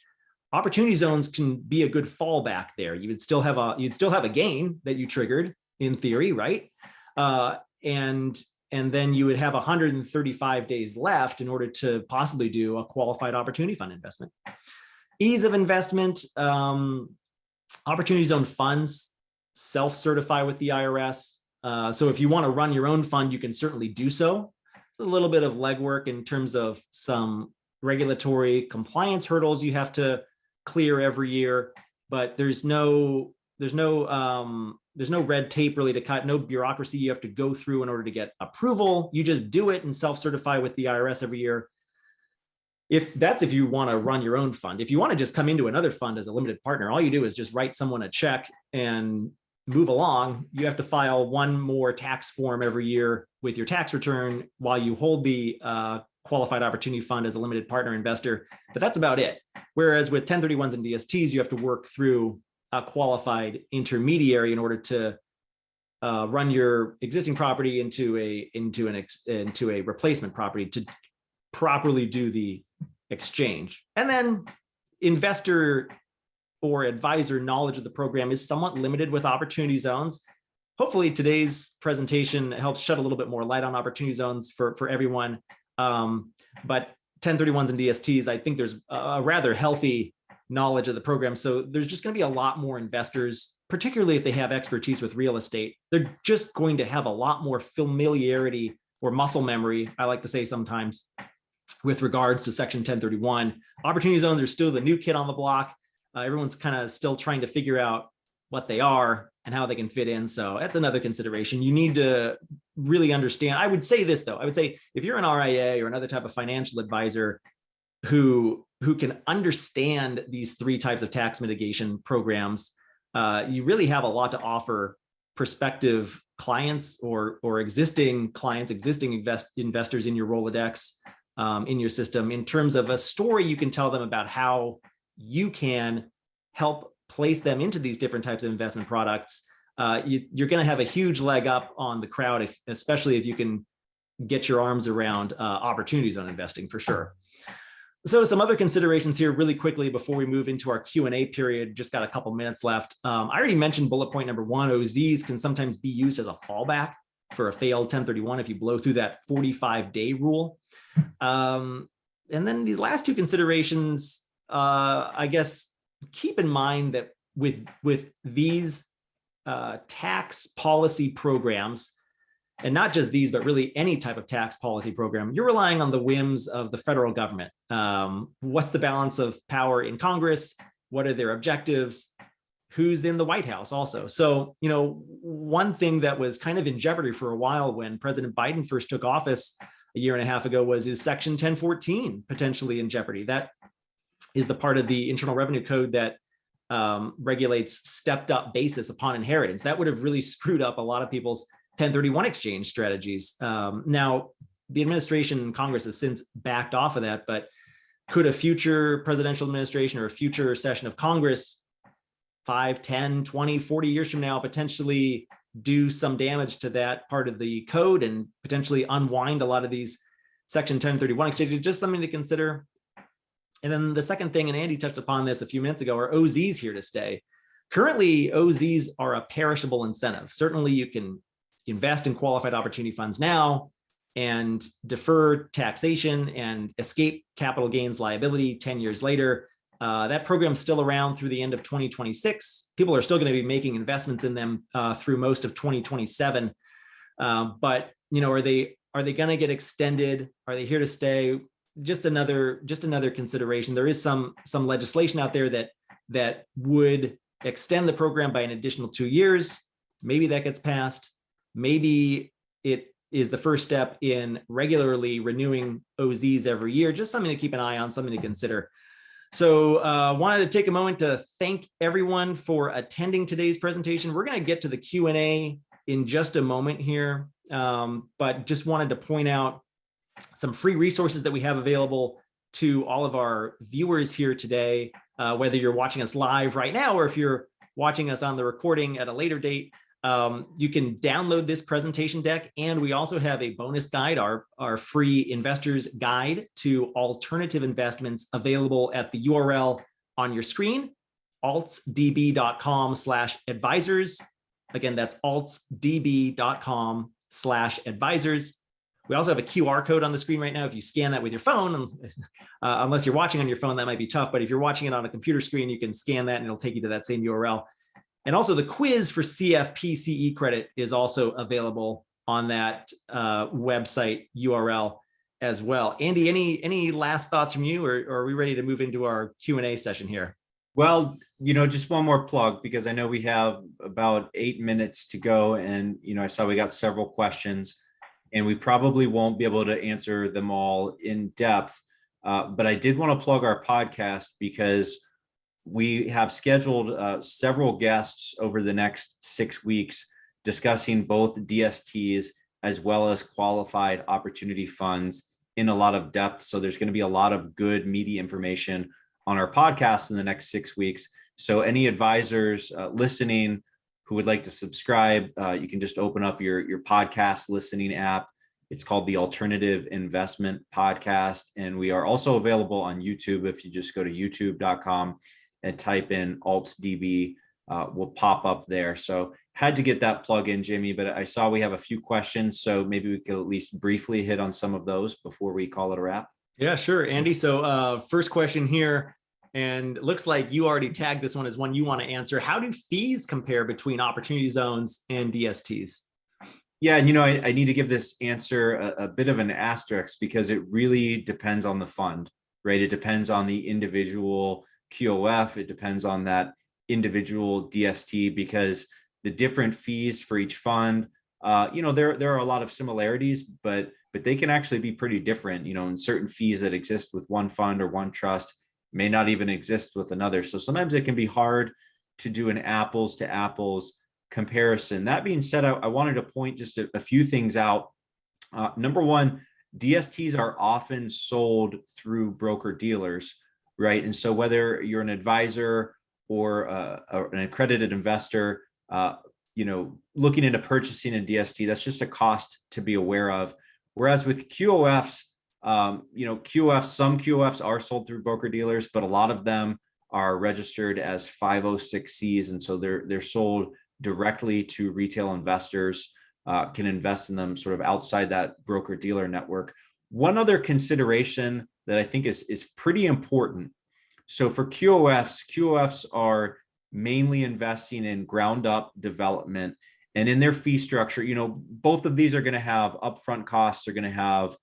Opportunity zones can be a good fallback there. You'd still have a gain that you triggered in theory, right? And then you would have 135 days left in order to possibly do a qualified opportunity fund investment. Ease of investment, opportunity zone funds self-certify with the IRS. So if you want to run your own fund, you can certainly do so. It's a little bit of legwork in terms of some regulatory compliance hurdles you have to clear every year, but there's no red tape really to cut, no bureaucracy you have to go through in order to get approval. You just do it and self-certify with the IRS every year. If you want to run your own fund. If you want to just come into another fund as a limited partner, all you do is just write someone a check and move along. You have to file one more tax form every year with your tax return while you hold the qualified opportunity fund as a limited partner investor, but that's about it. Whereas with 1031s and DSTs, you have to work through a qualified intermediary in order to run your existing property into a replacement property to properly do the exchange. And then investor or advisor knowledge of the program is somewhat limited with opportunity zones. Hopefully today's presentation helps shed a little bit more light on opportunity zones for everyone. But 1031s and DSTs, I think there's a rather healthy knowledge of the program. So there's just going to be a lot more investors, particularly if they have expertise with real estate. They're just going to have a lot more familiarity or muscle memory, I like to say sometimes, with regards to Section 1031. Opportunity zones are still the new kid on the block. Everyone's kind of still trying to figure out what they are and how they can fit in. So that's another consideration. You need to really understand. I would say this, though. I would say if you're an RIA or another type of financial advisor who can understand these 3 types of tax mitigation programs, you really have a lot to offer prospective clients or existing clients, investors in your Rolodex, in your system, in terms of a story you can tell them about how you can help place them into these different types of investment products you're going to have a huge leg up on the crowd, especially if you can get your arms around opportunity zone investing for sure. So some other considerations here really quickly before we move into our Q&A period, just got a couple minutes left. I already mentioned bullet point number 1, OZs can sometimes be used as a fallback for a failed 1031 if you blow through that 45-day rule. And then these last 2 considerations, I guess, keep in mind that with these tax policy programs, and not just these, but really any type of tax policy program, you're relying on the whims of the federal government. What's the balance of power in Congress? What are their objectives? Who's in the White House also? So, one thing that was kind of in jeopardy for a while when President Biden first took office a year and a half ago was his Section 1014 potentially in jeopardy. That is the part of the Internal Revenue Code that regulates stepped up basis upon inheritance. That would have really screwed up a lot of people's 1031 exchange strategies. Now, the administration and Congress has since backed off of that, but could a future presidential administration or a future session of Congress 5, 10, 20, 40 years from now potentially do some damage to that part of the code and potentially unwind a lot of these Section 1031 exchanges? Just something to consider. And then the second thing, and Andy touched upon this a few minutes ago, are OZs here to stay. Currently, OZs are a perishable incentive. Certainly, you can invest in qualified opportunity funds now and defer taxation and escape capital gains liability 10 years later. That program's still around through the end of 2026. People are still going to be making investments in them through most of 2027. But are they going to get extended? Are they here to stay? Just another consideration. There is some legislation out there that would extend the program by an additional 2 years. Maybe that gets passed. Maybe it is the first step in regularly renewing OZs every year. Just something to keep an eye on, something to consider. So wanted to take a moment to thank everyone for attending today's presentation. We're going to get to the Q&A in just a moment here, but just wanted to point out some free resources that we have available to all of our viewers here today, whether you're watching us live right now or if you're watching us on the recording at a later date. You can download this presentation deck, and we also have a bonus guide, our free investors guide to alternative investments, available at the URL on your screen, altsdb.com/advisors. Again, that's altsdb.com/advisors. We also have a QR code on the screen right now. If you scan that with your phone, unless you're watching on your phone, that might be tough. But if you're watching it on a computer screen, you can scan that and it'll take you to that same URL. And also the quiz for CFP-CE credit is also available on that website URL as well. Andy, any last thoughts from you, or are we ready to move into our Q&A session here? Well, just one more plug, because I know we have about 8 minutes to go, and I saw we got several questions, and we probably won't be able to answer them all in depth. But I did want to plug our podcast, because we have scheduled several guests over the next 6 weeks discussing both DSTs as well as qualified opportunity funds in a lot of depth. So there's going to be a lot of good, meaty information on our podcast in the next 6 weeks. So any advisors listening who would like to subscribe, you can just open up your podcast listening app. It's called the Alternative Investment Podcast. And we are also available on YouTube. If you just go to youtube.com and type in AltsDB, will pop up there. So had to get that plug in, Jimmy, but I saw we have a few questions. So maybe we could at least briefly hit on some of those before we call it a wrap. Yeah, sure, Andy. So first question here, and it looks like you already tagged this one as one you want to answer. How do fees compare between opportunity zones and DSTs? Yeah, I need to give this answer a bit of an asterisk, because it really depends on the fund, right? It depends on the individual QOF. It depends on that individual DST, because the different fees for each fund, there are a lot of similarities, but they can actually be pretty different. And certain fees that exist with one fund or one trust may not even exist with another. So sometimes it can be hard to do an apples to apples comparison. That being said, I wanted to point just a few things out. Number one, DSTs are often sold through broker dealers, right? And so whether you're an advisor or an accredited investor, looking into purchasing a DST, that's just a cost to be aware of. Whereas with QOFs, some QOFs are sold through broker dealers, but a lot of them are registered as 506Cs, and so they're sold directly to retail investors, can invest in them sort of outside that broker dealer network. One other consideration that I think is pretty important. So for QOFs are mainly investing in ground up development, and in their fee structure, both of these are going to have upfront costs, they're going to have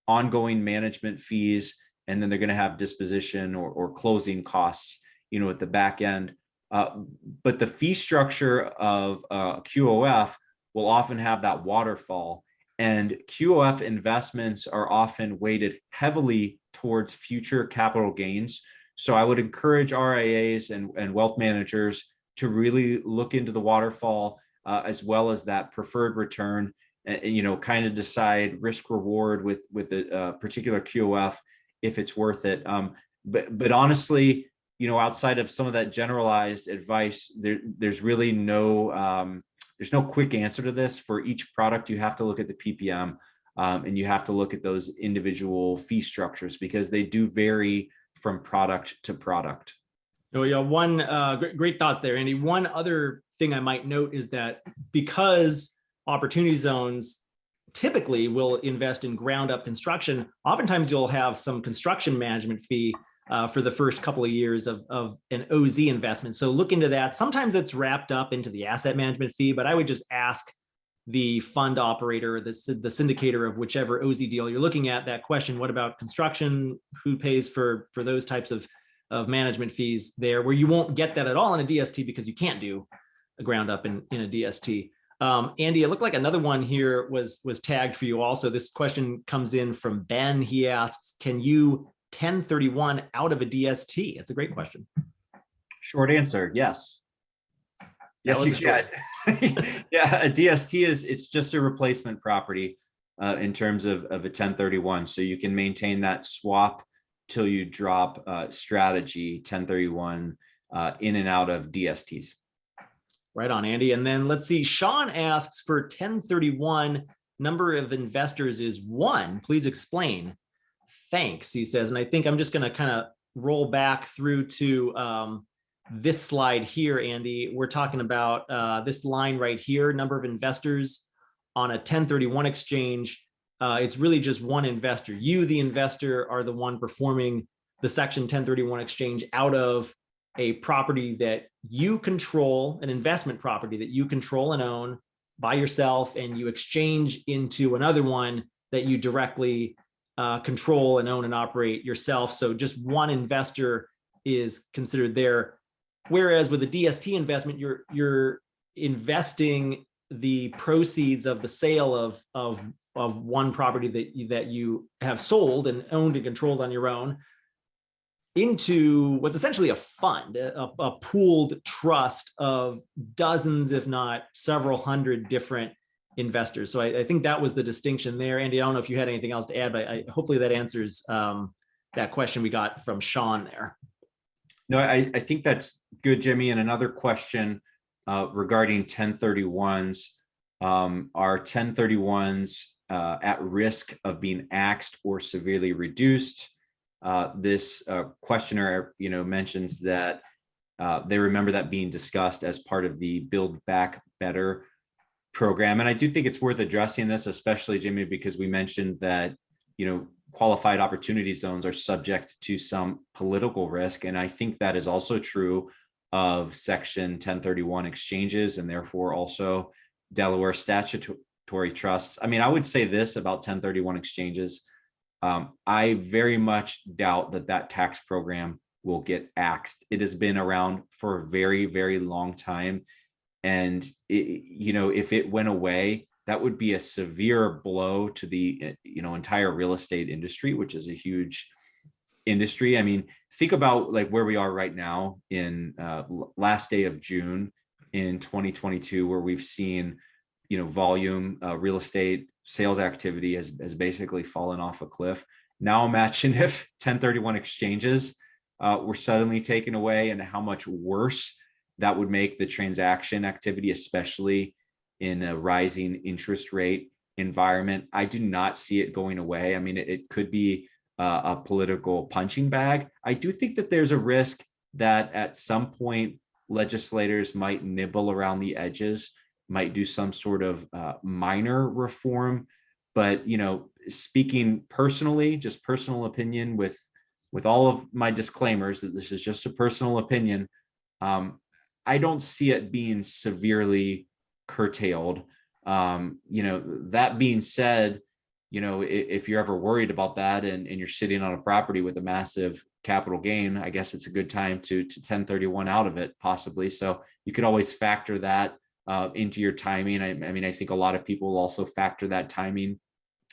ongoing management fees, and then they're going to have disposition or closing costs, at the back end. But the fee structure of QOF will often have that waterfall, and QOF investments are often weighted heavily towards future capital gains. So I would encourage RIAs and wealth managers to really look into the waterfall, as well as that preferred return, and kind of decide risk reward with a particular QOF if it's worth it. But honestly, outside of some of that generalized advice, there's really no quick answer to this. For each product, you have to look at the PPM, and you have to look at those individual fee structures because they do vary from product to product. Oh yeah, great thoughts there, Andy. One other thing I might note is that because opportunity zones typically will invest in ground up construction, oftentimes you'll have some construction management fee for the first couple of years of an OZ investment. So look into that. Sometimes it's wrapped up into the asset management fee, but I would just ask the fund operator, the syndicator of whichever OZ deal you're looking at, that question: what about construction? Who pays for those types of management fees there, where you won't get that at all in a DST because you can't do a ground up in a DST. Andy, it looked like another one here was tagged for you also. This question comes in from Ben. He asks, can you 1031 out of a DST? It's a great question. Short answer, yes. Yes, you can. Yeah, a DST it's just a replacement property in terms of a 1031. So you can maintain that swap till you drop strategy 1031 in and out of DSTs. Right on, Andy. And then let's see, Sean asks, for 1031, number of investors is 1. Please explain. Thanks, he says. And I think I'm just going to kind of roll back through to this slide here, Andy. We're talking about this line right here, number of investors on a 1031 exchange. It's really just one investor. You, the investor, are the one performing the Section 1031 exchange out of a property that you control, an investment property that you control and own by yourself, and you exchange into another one that you directly control and own and operate yourself. So just one investor is considered there. Whereas with a DST investment, you're investing the proceeds of the sale of one property that you have sold and owned and controlled on your own into what's essentially a fund, a pooled trust of dozens, if not several hundred different investors. So I think that was the distinction there. Andy, I don't know if you had anything else to add, but hopefully that answers that question we got from Sean there. No, I think that's good, Jimmy. And another question regarding 1031s. Are 1031s at risk of being axed or severely reduced? This questioner, mentions that they remember that being discussed as part of the Build Back Better program. And I do think it's worth addressing this, especially, Jimmy, because we mentioned that, qualified opportunity zones are subject to some political risk. And I think that is also true of Section 1031 exchanges, and therefore also Delaware statutory trusts. I mean, I would say this about 1031 exchanges. I very much doubt that tax program will get axed. It has been around for a very, very long time. And, if it went away, that would be a severe blow to the, entire real estate industry, which is a huge industry. I mean, think about like where we are right now in last day of June in 2022, where we've seen, volume, real estate sales activity has basically fallen off a cliff. Now imagine if 1031 exchanges were suddenly taken away, and how much worse that would make the transaction activity, especially in a rising interest rate environment. I do not see it going away. I mean, it could be a political punching bag. I do think that there's a risk that at some point legislators might nibble around the edges, might do some sort of minor reform. But, you know, speaking personally, just personal opinion with all of my disclaimers that this is just a personal opinion, I don't see it being severely curtailed. You know, that being said, you know, if you're ever worried about that and you're sitting on a property with a massive capital gain, I guess it's a good time to 1031 out of it, possibly. So you could always factor that into your timing. I mean, I think a lot of people will also factor that timing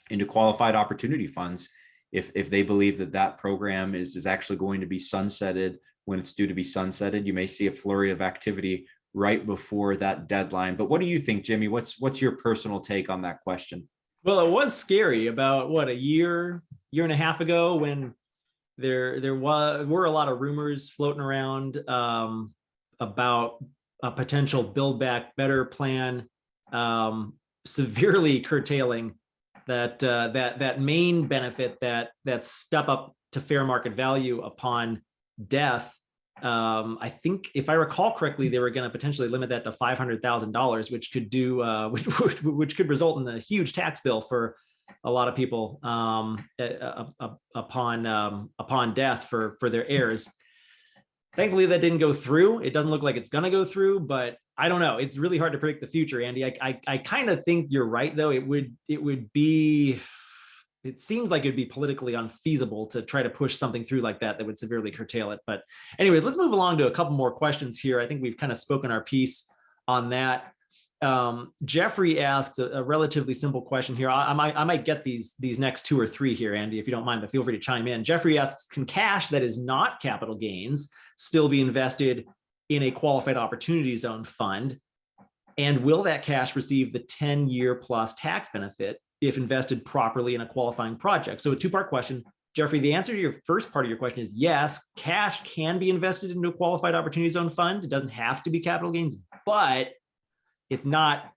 into qualified opportunity funds if they believe that that program is actually going to be sunsetted when it's due to be sunsetted. You may see a flurry of activity right before that deadline. But what do you think, Jimmy? What's your personal take on that question? Well, it was scary about what, a year and a half ago, when there were a lot of rumors floating around about a potential Build Back Better plan, severely curtailing that main benefit, that step up to fair market value upon death. I think, if I recall correctly, they were going to potentially limit that to $500,000, which could do which could result in a huge tax bill for a lot of people upon death for their heirs. Thankfully, that didn't go through. It doesn't look like it's going to go through, but I don't know. It's really hard to predict the future, Andy. I kind of think you're right, though. It seems like it'd be politically unfeasible to try to push something through like that would severely curtail it. But anyways, let's move along to a couple more questions here. I think we've kind of spoken our piece on that. Jeffrey asks a relatively simple question here. I might get these next two or three here, Andy, if you don't mind, but feel free to chime in. Jeffrey asks, can cash that is not capital gains still be invested in a qualified opportunity zone fund? And will that cash receive the 10-year plus tax benefit if invested properly in a qualifying project? So a two-part question. Jeffrey, the answer to your first part of your question is yes, cash can be invested into a qualified opportunity zone fund. It doesn't have to be capital gains, but it's not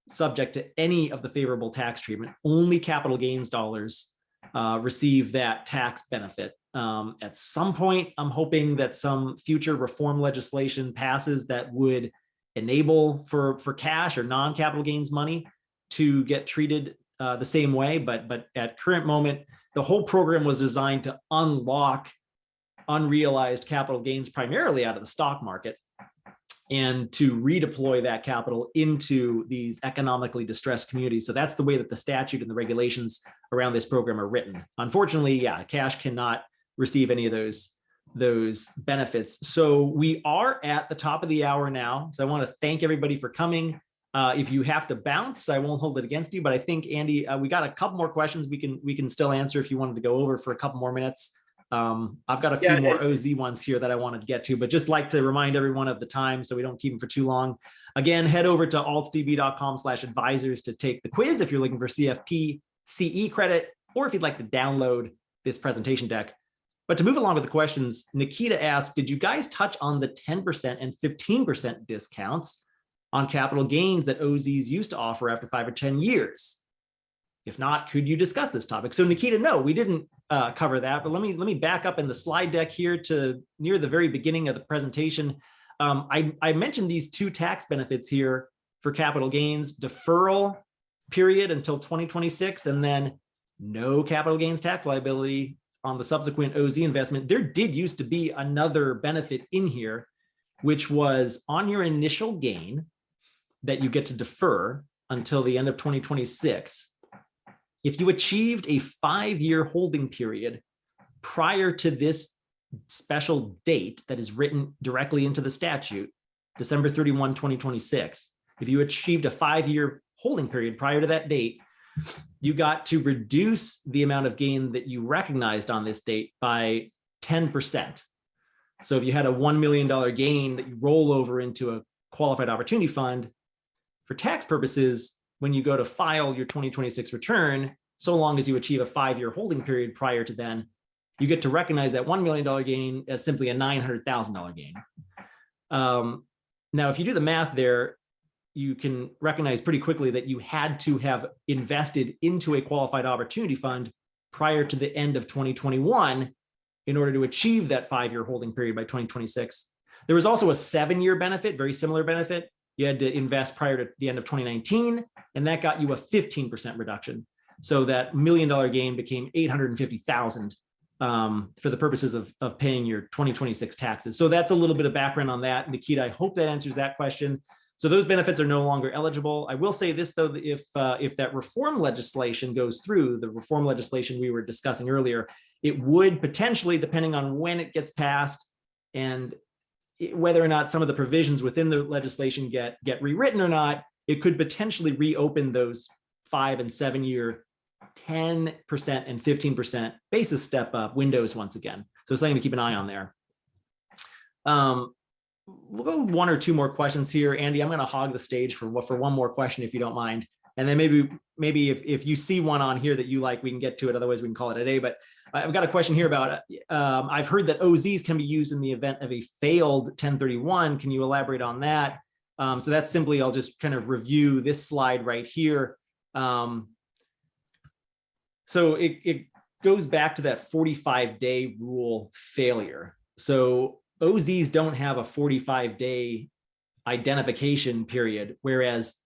subject to any of the favorable tax treatment. Only capital gains dollars receive that tax benefit. At some point, I'm hoping that some future reform legislation passes that would enable for cash or non-capital gains money to get treated the same way. But at current moment, the whole program was designed to unlock unrealized capital gains primarily out of the stock market, and to redeploy that capital into these economically distressed communities. So that's the way that the statute and the regulations around this program are written. Unfortunately, yeah, cash cannot receive any of those benefits. So we are at the top of the hour now. So I want to thank everybody for coming. If you have to bounce, I won't hold it against you, but I think, Andy, we got a couple more questions we can still answer if you wanted to go over for a couple more minutes. I've got a few more OZ ones here that I wanted to get to, but just like to remind everyone of the time so we don't keep them for too long. Again, head over to altsdb.com/advisors to take the quiz if you're looking for CFP CE credit, or if you'd like to download this presentation deck. But to move along with the questions, Nikita asked, did you guys touch on the 10% and 15% discounts on capital gains that OZs used to offer after 5 or 10 years? If not, could you discuss this topic? So Nikita, no, we didn't cover that, but let me back up in the slide deck here to near the very beginning of the presentation. I mentioned these two tax benefits here for capital gains: deferral period until 2026, and then no capital gains tax liability on the subsequent OZ investment. There did used to be another benefit in here, which was on your initial gain that you get to defer until the end of 2026. If you achieved a 5-year holding period prior to this special date that is written directly into the statute, December 31, 2026, if you achieved a 5-year holding period prior to that date, you got to reduce the amount of gain that you recognized on this date by 10%. So if you had a $1 million gain that you roll over into a qualified opportunity fund, for tax purposes, when you go to file your 2026 return, so long as you achieve a 5-year holding period prior to then, you get to recognize that $1 million gain as simply a $900,000 gain. Now, if you do the math there, you can recognize pretty quickly that you had to have invested into a qualified opportunity fund prior to the end of 2021 in order to achieve that 5-year holding period by 2026. There was also a 7-year benefit, very similar benefit. You had to invest prior to the end of 2019, and that got you a 15% reduction. So that $1 million gain became $850,000 for the purposes of paying your 2026 taxes. So that's a little bit of background on that. Nikita, I hope that answers that question. So those benefits are no longer eligible. I will say this, though, if that reform legislation goes through, the reform legislation we were discussing earlier, it would potentially, depending on when it gets passed and whether or not some of the provisions within the legislation get rewritten or not, it could potentially reopen those 5 and 7 year 10% and 15% basis step up windows once again. So it's something to keep an eye on there. We'll go 1 or 2 more questions here. Andy, I'm going to hog the stage for one more question, if you don't mind. And then maybe if you see one on here that you like, we can get to it. Otherwise, we can call it a day. But I've got a question here about, I've heard that OZs can be used in the event of a failed 1031. Can you elaborate on that? So that's simply, I'll just kind of review this slide right here. So it goes back to that 45-day rule failure. So OZs don't have a 45-day identification period, whereas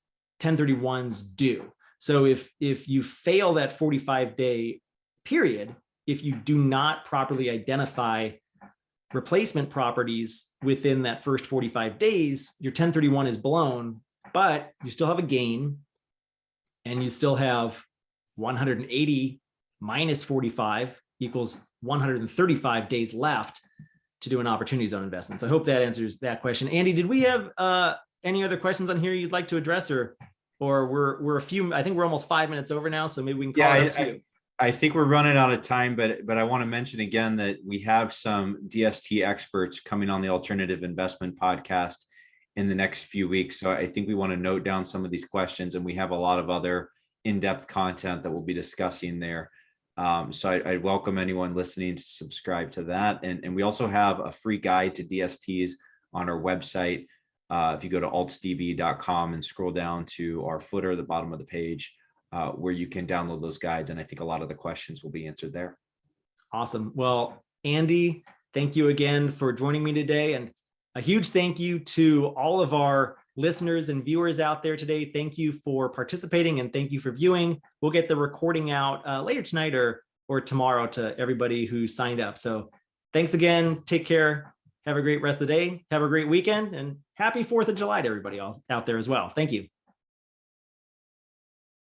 1031s do. So if you fail that 45-day period, if you do not properly identify replacement properties within that first 45 days, your 1031 is blown, but you still have a gain and you still have 180 minus 45 equals 135 days left to do an opportunity zone investment. So I hope that answers that question. Andy, did we have any other questions on here you'd like to address, or we're a few, I think we're almost 5 minutes over now, so maybe we can call it up to you. I think we're running out of time, but I want to mention again that we have some DST experts coming on the Alternative Investment Podcast in the next few weeks. So I think we want to note down some of these questions, and we have a lot of other in-depth content that we'll be discussing there. So I welcome anyone listening to subscribe to that. And we also have a free guide to DSTs on our website. If you go to altsdb.com and scroll down to our footer, the bottom of the page, where you can download those guides. And I think a lot of the questions will be answered there. Awesome. Well, Andy, thank you again for joining me today. And a huge thank you to all of our listeners and viewers out there today. Thank you for participating and thank you for viewing. We'll get the recording out later tonight or tomorrow to everybody who signed up. So thanks again. Take care. Have a great rest of the day. Have a great weekend, and happy 4th of July to everybody else out there as well. Thank you.